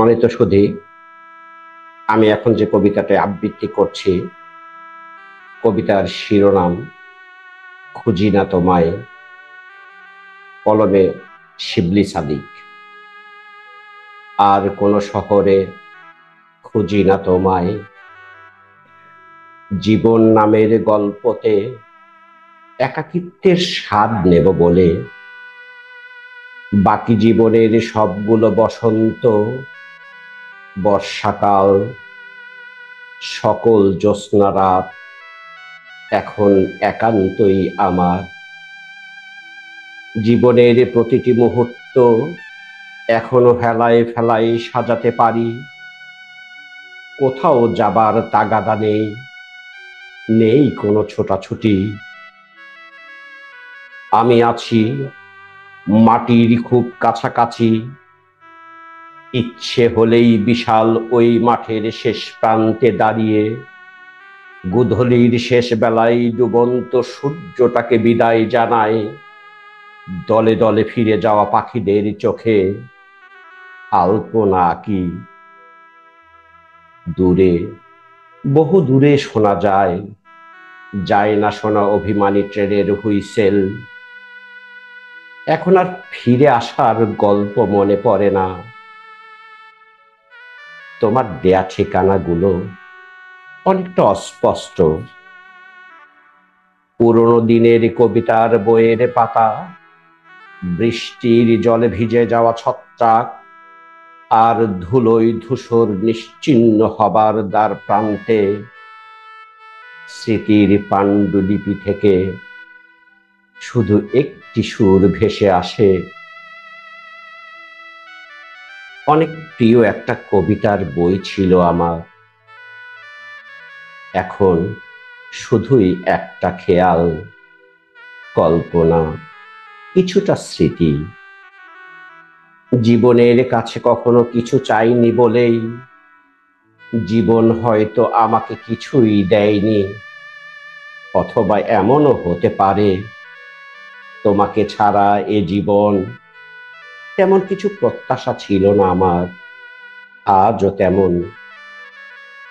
সম্মানিত সুধী, আমি এখন যে কবিতাটি আবৃত্তি করছি, কবিতার শিরোনাম খুঁজি না তোমায়, কলমে শিবলি সাদিক। আর কোন শহরে খুঁজি না তোমায়, জীবন নামের গল্পতে একাকিত্বের স্বাদ নেব বলে বাকি জীবনের সবগুলো বসন্ত, বর্ষাকাল, সকল জ্যোৎস্না রাত এখন একান্তই আমার। জীবনের প্রতিটি মুহূর্ত এখনো হেলায় ফেলায় সাজাতে পারি। কোথাও যাবার তাগাদা নেই, নেই কোনো ছোটাছুটি। আমি আছি মাটির খুব কাছাকাছি, ইচ্ছে হলেই বিশাল ওই মাঠের শেষ প্রান্তে দাঁড়িয়ে গোধূলির শেষ বেলায় ডুবন্ত সূর্যটাকে বিদায় জানায়। দলে দলে ফিরে যাওয়া পাখিদের চোখে আলপনা আঁকি। দূরে, বহু দূরে শোনা যায়, যায় না শোনা অভিমানী ট্রেনের হুইসেল। এখন আর ফিরে আসার গল্প মনে পড়ে না। তোমার দেয়া ঠিকানাগুলো অনেকটা অস্পষ্ট। পুরোনো দিনের কবিতার বইয়ের পাতা, বৃষ্টির জলে ভিজে যাওয়া ছত্রাক আর ধুলোয় ধূসর নিশ্চিহ্ন হবার দ্বার প্রান্তে স্মৃতির পাণ্ডুলিপি থেকে শুধু একটি সুর ভেসে আসে। অনেক প্রিয় একটা কবিতার বই ছিল আমার, এখন শুধুই একটা খেয়াল, কল্পনা, কিছুটা স্মৃতি। জীবনের কাছে কখনো কিছু চাইনি বলেই জীবন হয়তো আমাকে কিছুই দেয়নি। অথবা এমনও হতে পারে তোমাকে ছাড়া এ জীবন তেমন কিছু প্রত্যাশা ছিল না আমার, আজও তেমন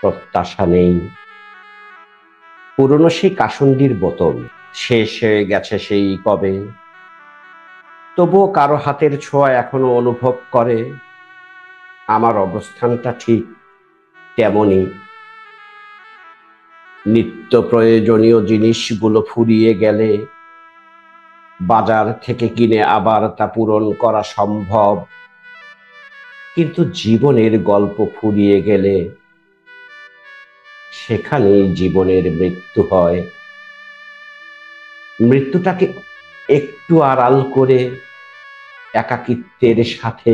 প্রত্যাশা নেই। পুরনো সেই কাসুন্দির বোতল শেষ হয়ে গেছে সেই কবে, তবুও কারো হাতের ছোঁয়া এখনো অনুভব করে আমার অবস্থানটা ঠিক তেমনই। নিত্য প্রয়োজনীয় জিনিসগুলো ফুরিয়ে গেলে বাজার থেকে কিনে আবার তা পূরণ করা সম্ভব, কিন্তু জীবনের গল্প ফুরিয়ে গেলে সেখানেই জীবনের মৃত্যু হয়। মৃত্যুটাকে একটু আড়াল করে একাকিত্বের সাথে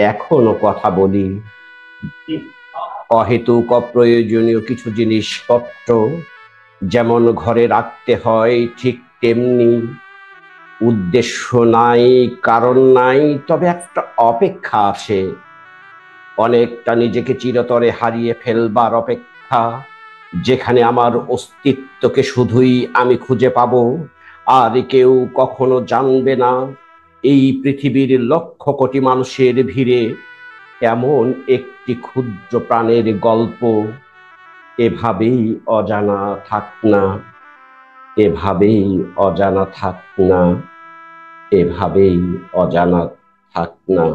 এখনো কথা বলি। অহেতুক অপ্রয়োজনীয় কিছু জিনিসপত্র যেমন ঘরে রাখতে হয়, ঠিক তেমনি উদ্দেশ্য নাই, কারণ নাই, তবে একটা অপেক্ষা আছে। অনেকটা নিজেকে চিরতরে হারিয়ে ফেলবার অপেক্ষা, যেখানে আমার অস্তিত্বকে শুধুই আমি খুঁজে পাবো, আর কেউ কখনো জানবে না। এই পৃথিবীর লক্ষ কোটি মানুষের ভিড়ে এমন একটি ক্ষুদ্র প্রাণের গল্প এভাবেই অজানা থাক না, এভাবেই অজানা থাক না, এভাবেই অজানা থাক না।